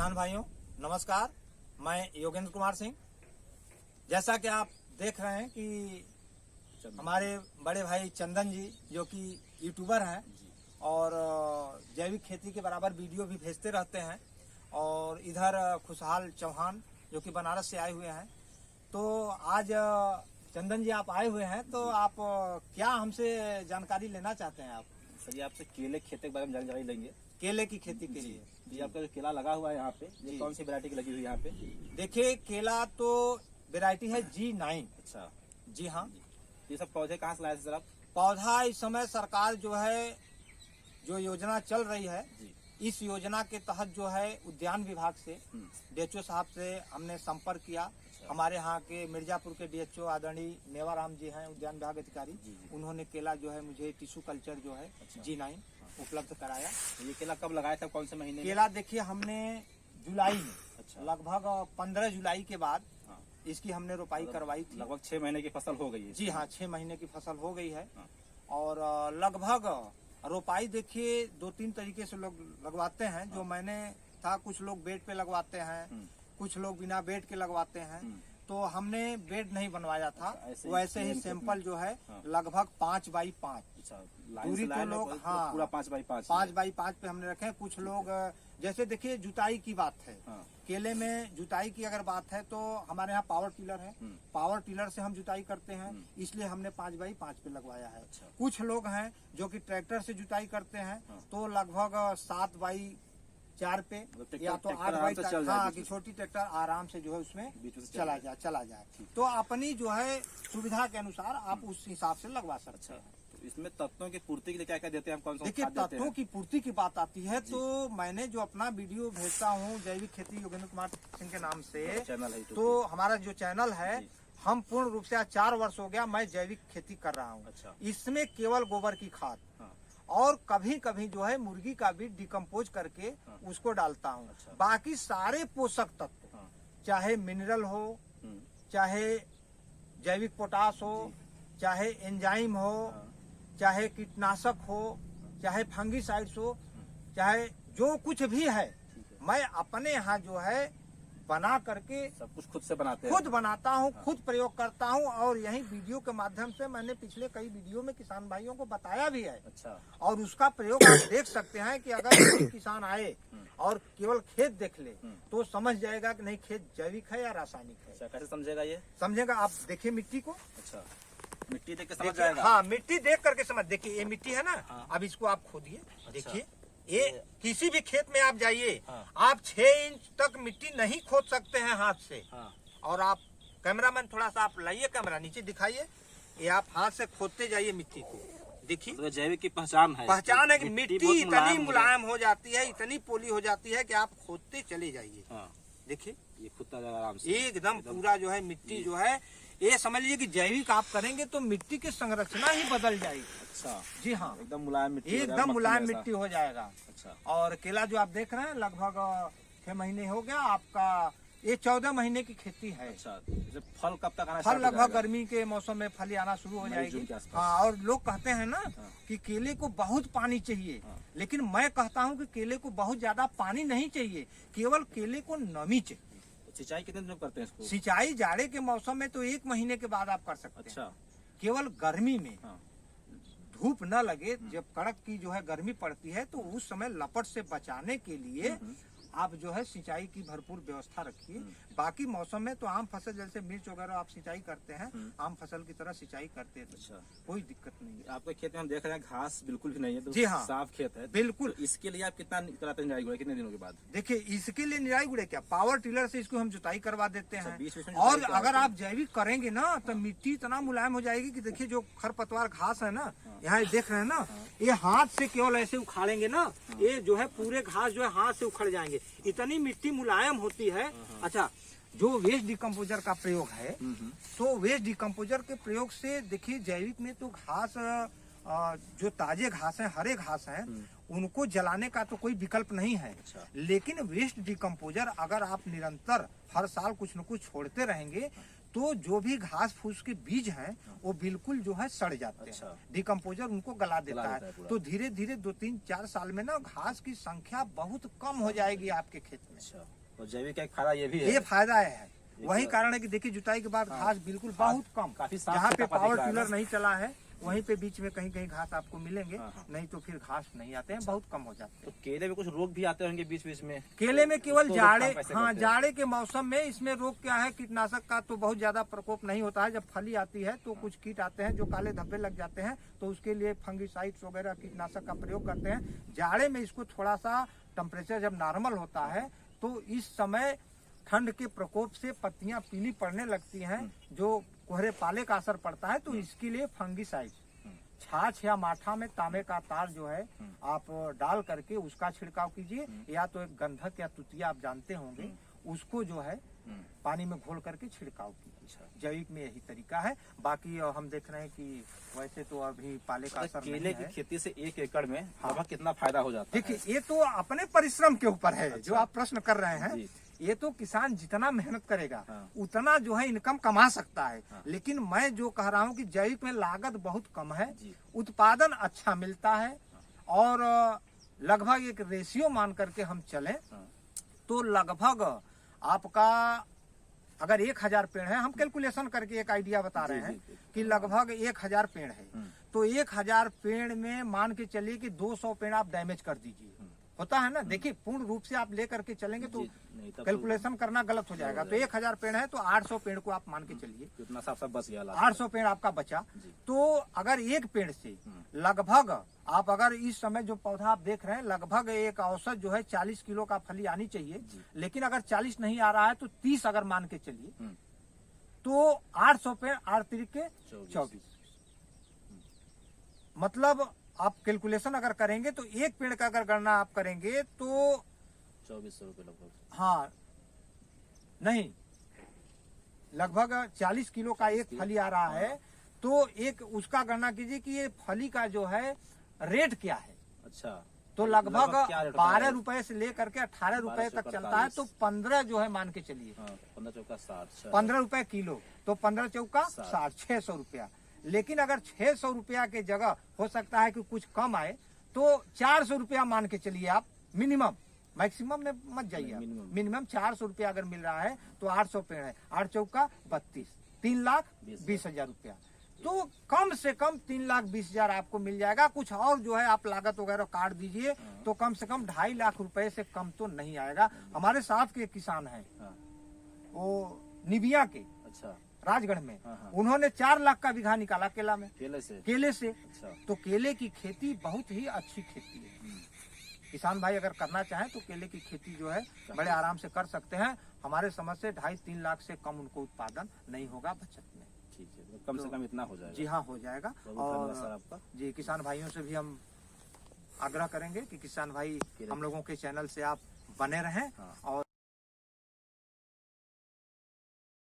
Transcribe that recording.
किसान भाइयों नमस्कार, मैं योगेंद्र कुमार सिंह। जैसा कि आप देख रहे हैं कि हमारे बड़े भाई चंदन जी जो कि यूट्यूबर हैं और जैविक खेती के बराबर वीडियो भी भेजते रहते हैं, और इधर खुशहाल चौहान जो कि बनारस से आए हुए हैं। तो आज चंदन जी आप आए हुए हैं, तो आप क्या हमसे जानकारी लेना चाहते हैं? आप सर ये आपसे केले के खेती के बारे में जानकारी लेंगे। केले की खेती के लिए ये आपका जो केला लगा हुआ है यहाँ पे, ये कौन सी वैरायटी की लगी हुई है यहाँ पे? देखिए, केला तो वैरायटी है G9। अच्छा जी हाँ। ये सब पौधे कहाँ से लाए थे सर आप? पौधा इस समय सरकार जो है, जो योजना चल रही है, इस योजना के तहत जो है उद्यान विभाग से डीएचओ साहब से हमने संपर्क किया। हमारे यहाँ के मिर्जापुर के डीएचओ आदरणीय मेवाराम जी हैं, उद्यान विभाग अधिकारी। उन्होंने केला जो है मुझे टिश्यू कल्चर जो है G9 उपलब्ध कराया। ये केला कब लगाया था, कौन से महीने? केला देखिए हमने जुलाई में, लगभग 15 जुलाई के बाद इसकी हमने रोपाई करवाई थी। लगभग 6 महीने की फसल हो गई है। जी हाँ, 6 महीने की फसल हो गई है। और लगभग रोपाई देखिए 2-3 तरीके से लोग लगवाते हैं। जो मैंने था, कुछ लोग बेड पे लगवाते हैं, कुछ लोग बिना बेड के लगवाते हैं। तो हमने बेड नहीं बनवाया था, वैसे ही सैंपल जो है लगभग 5x5 दूरी तो लोग पूरा 5x5 5x5 पे हमने रखे हैं। कुछ लोग जैसे देखिए जुताई की बात है, केले में जुताई की अगर बात है तो हमारे यहाँ पावर टिलर है, पावर टिलर से हम जुताई करते हैं, इसलिए हमने 5x5 पे लगवाया है। कुछ लोग हैं जो कि ट्रैक्टर से जुताई करते हैं, तो लगभग 7x4 पे या तो 8x4, हाँ, कि छोटी ट्रैक्टर आराम से जो है उसमें चला जाए। तो अपनी जो है सुविधा के अनुसार आप उस हिसाब से लगवा सकते हैं। इसमें तत्वों की पूर्ति के लिए क्या क्या देते हैं हम? कौन सा? देखिए, तत्वों की पूर्ति की बात आती है तो मैंने जो अपना वीडियो भेजता हूँ जैविक खेती योगेंद्र कुमार सिंह के नाम से, चैनल है, तो हमारा जो चैनल है, हम पूर्ण रूप से आज 4 वर्ष हो गया मैं जैविक खेती कर रहा हूँ। इसमें केवल गोबर की खाद और कभी कभी जो है मुर्गी का भी डिकम्पोज करके उसको डालता हूँ। बाकी सारे पोषक तत्व, चाहे मिनरल हो, चाहे जैविक पोटास हो, चाहे एंजाइम हो, चाहे कीटनाशक हो, चाहे फंगीसाइड्स हो, चाहे जो कुछ भी है, मैं अपने यहाँ जो है बना करके सब कुछ खुद से बनाते हैं, खुद बनाता हूँ, खुद प्रयोग करता हूँ। और यही वीडियो के माध्यम से मैंने पिछले कई वीडियो में किसान भाइयों को बताया भी है। और उसका प्रयोग आप देख सकते हैं कि अगर कोई किसान आए और केवल खेत देख ले तो समझ जाएगा कि नहीं खेत जैविक है या रासायनिक है। कैसे समझेगा? ये समझेगा, आप देखिए मिट्टी को। मिट्टी देख के समझ जाएगा। हाँ, मिट्टी देख करके समझ। देखिए ये मिट्टी है ना, अब इसको आप खोदिए। देखिए ये किसी भी खेत में आप जाइए, आप 6 इंच तक मिट्टी नहीं खोद सकते हैं हाथ से। और आप कैमरामैन थोड़ा सा आप लाइए, कैमरा नीचे दिखाइए, ये आप हाथ से खोदते जाइए मिट्टी को। देखिए तो जैविक की पहचान है कि मिट्टी इतनी मुलायम हो जाती है, इतनी पोली हो जाती है कि आप खोदते चले जाइए। देखिए ये खुदता जाएगा आराम से, एकदम पूरा जो है मिट्टी जो है, ये समझ लीजिए कि जैविक आप करेंगे तो मिट्टी की संरचना ही बदल जाएगी। जी हाँ, एकदम मुलायम मिट्टी हो जाएगा। और केला जो आप देख रहे हैं लगभग 6 महीने हो गया आपका, ये 14 महीने की खेती है। फल कब तक आना? फल लगभग गर्मी के मौसम में फली आना शुरू हो जाएगी। हाँ, और लोग कहते हैं ना कि केले को बहुत पानी चाहिए, लेकिन मैं कहता हूँ कि केले को बहुत ज्यादा पानी नहीं चाहिए, केवल केले को नमी चाहिए। सिंचाई कितने दिन करते हैं इसको? सिंचाई जाड़े के मौसम में तो 1 महीने के बाद आप कर सकते हैं। केवल गर्मी में धूप न लगे, जब कड़क की जो है गर्मी पड़ती है, तो उस समय लपट से बचाने के लिए आप जो है सिंचाई की भरपूर व्यवस्था रखिए। बाकी मौसम में तो आम फसल जैसे मिर्च वगैरह आप सिंचाई करते हैं, आम फसल की तरह सिंचाई करते हैं, कोई दिक्कत नहीं है। आपके खेत में हम देख रहे हैं घास बिल्कुल भी नहीं है, तो जी हाँ, साफ खेत है बिल्कुल। तो इसके लिए आप कितना कराते हैं निराई गुड़ाई, कितने दिनों के बाद? देखिए इसके लिए निराई गुड़ाई क्या, पावर टिलर से इसको हम जुताई करवा देते हैं। और अगर आप जैविक करेंगे ना तो मिट्टी इतना मुलायम हो जाएगी कि देखिए जो खरपतवार घास है ना, यहाँ देख रहे हैं ना, ये हाथ से केवल ऐसे उखाड़ेंगे ना, ये जो है पूरे घास जो है हाथ से उखड़ जाएंगे, इतनी मिट्टी मुलायम होती है। अच्छा, जो वेस्ट डिकम्पोजर का प्रयोग है, तो वेस्ट डिकम्पोजर के प्रयोग से देखिए जैविक में तो घास, जो ताजे घास है, हरे घास है, उनको जलाने का तो कोई विकल्प नहीं है। लेकिन वेस्ट डिकम्पोजर अगर आप निरंतर हर साल कुछ न कुछ छोड़ते रहेंगे तो जो भी घास फूस के बीज हैं वो बिल्कुल जो है सड़ जाते हैं, डिकम्पोजर उनको गला देता है। तो धीरे धीरे 2-3-4 साल में ना घास की संख्या बहुत कम हो जाएगी आपके खेत में। तो जैविक का एक फायदा ये भी है, ये फायदा है। वही कारण है कि देखिए जुताई के बाद घास बिल्कुल बहुत कम, जहाँ पे पावर टिलर नहीं चला है वहीं पे बीच में कहीं कहीं घास आपको मिलेंगे, नहीं तो फिर घास नहीं आते हैं, बहुत कम हो जाते हैं। तो केले में कुछ रोग भी आते होंगे बीच बीच में? केले में केवल जाड़े, हाँ जाड़े के मौसम में इसमें रोग क्या है, कीटनाशक का तो बहुत ज्यादा प्रकोप नहीं होता है। जब फली आती है तो कुछ कीट आते हैं जो काले धब्बे लग जाते हैं, तो उसके लिए फंगिसाइड्स वगैरह कीटनाशक का प्रयोग करते हैं। जाड़े में इसको थोड़ा सा टेम्परेचर जब नॉर्मल होता है तो इस समय ठंड के प्रकोप से पत्तियां पीली पड़ने लगती हैं, जो कोहरे पाले का असर पड़ता है, तो इसके लिए फंगिसाइड छाछ या माठा में तांबे का तार जो है आप डाल करके उसका छिड़काव कीजिए, या तो एक गंधक या तुतिया आप जानते होंगे उसको जो है पानी में घोल करके छिड़काव कीजिए। जैविक में यही तरीका है। बाकी हम देख रहे हैं कि वैसे तो अभी पाले का असर नहीं है। केले की खेती से 1 एकड़ में लगभग कितना फायदा हो जाता है? देखिए ये तो अपने परिश्रम के ऊपर है। जो आप प्रश्न कर रहे हैं, ये तो किसान जितना मेहनत करेगा उतना जो है इनकम कमा सकता है। लेकिन मैं जो कह रहा हूँ कि जैविक में लागत बहुत कम है, उत्पादन अच्छा मिलता है, और लगभग एक रेशियो मान करके हम चले तो लगभग आपका अगर 1000 पेड़ है, हम कैलकुलेशन करके एक आइडिया बता रहे हैं कि लगभग 1000 पेड़ है, तो 1000 पेड़ में मान के चलिए कि 200 पेड़ आप डैमेज कर दीजिए, होता है ना। देखिए पूर्ण रूप से आप लेकर के चलेंगे तो कैलकुलेशन करना गलत हो जाएगा। तो 1000 पेड़ है तो 800 पेड़ को आप मान के चलिए, कितना सब बच गया, 800 पेड़ आपका बचा। तो अगर एक पेड़ से लगभग आप अगर इस समय जो पौधा आप देख रहे हैं, लगभग एक औसत जो है 40 किलो का फली आनी चाहिए, लेकिन अगर 40 नहीं आ रहा है तो 30 अगर मान के चलिए, तो 800 पेड़ 8 तिरिके 24, मतलब आप कैलकुलेशन अगर करेंगे तो एक पेड़ का अगर गणना आप करेंगे तो 2400 रुपये लगभग, हाँ नहीं, लगभग 40 किलो का एक फली आ रहा है, तो एक उसका गणना कीजिए कि ये फली का जो है रेट क्या है। अच्छा, तो लगभग 12 रुपए से लेकर के 18 रुपए तक चलता है, तो 15 जो है मान के चलिए, 15 चौका 60, 15 रुपए किलो, तो 15 चौका 60, 600 रुपया। लेकिन अगर 600 रुपया के जगह हो सकता है कि कुछ कम आए, तो 400 रुपया मान के चलिए आप मिनिमम, मैक्सिमम में मत जाइए, मिनिमम 400 रुपया अगर मिल रहा है तो 800 पेड़ है, 8 चौका 32, 3,20,000 रुपया। तो कम से कम 3,20,000 आपको मिल जाएगा। कुछ और जो है आप लागत वगैरह काट दीजिए तो कम से कम 2.5 लाख रुपए से कम तो नहीं आएगा। हमारे साथ के किसान हैं वो निबिया के, अच्छा, राजगढ़ में, उन्होंने 4 लाख का बीघा निकाला केला में, केले से। अच्छा। तो केले की खेती बहुत ही अच्छी खेती है। किसान भाई अगर करना चाहें तो केले की खेती जो है बड़े आराम से कर सकते हैं। हमारे समझ से 2.5-3 लाख से कम उनको उत्पादन नहीं होगा बचत में। ठीक है, कम से कम इतना हो जाएगा। जी हाँ, हो जाएगा। और सर आपका जी, किसान भाइयों से भी हम आग्रह करेंगे कि किसान भाई हम लोगों के चैनल से आप बने रहें और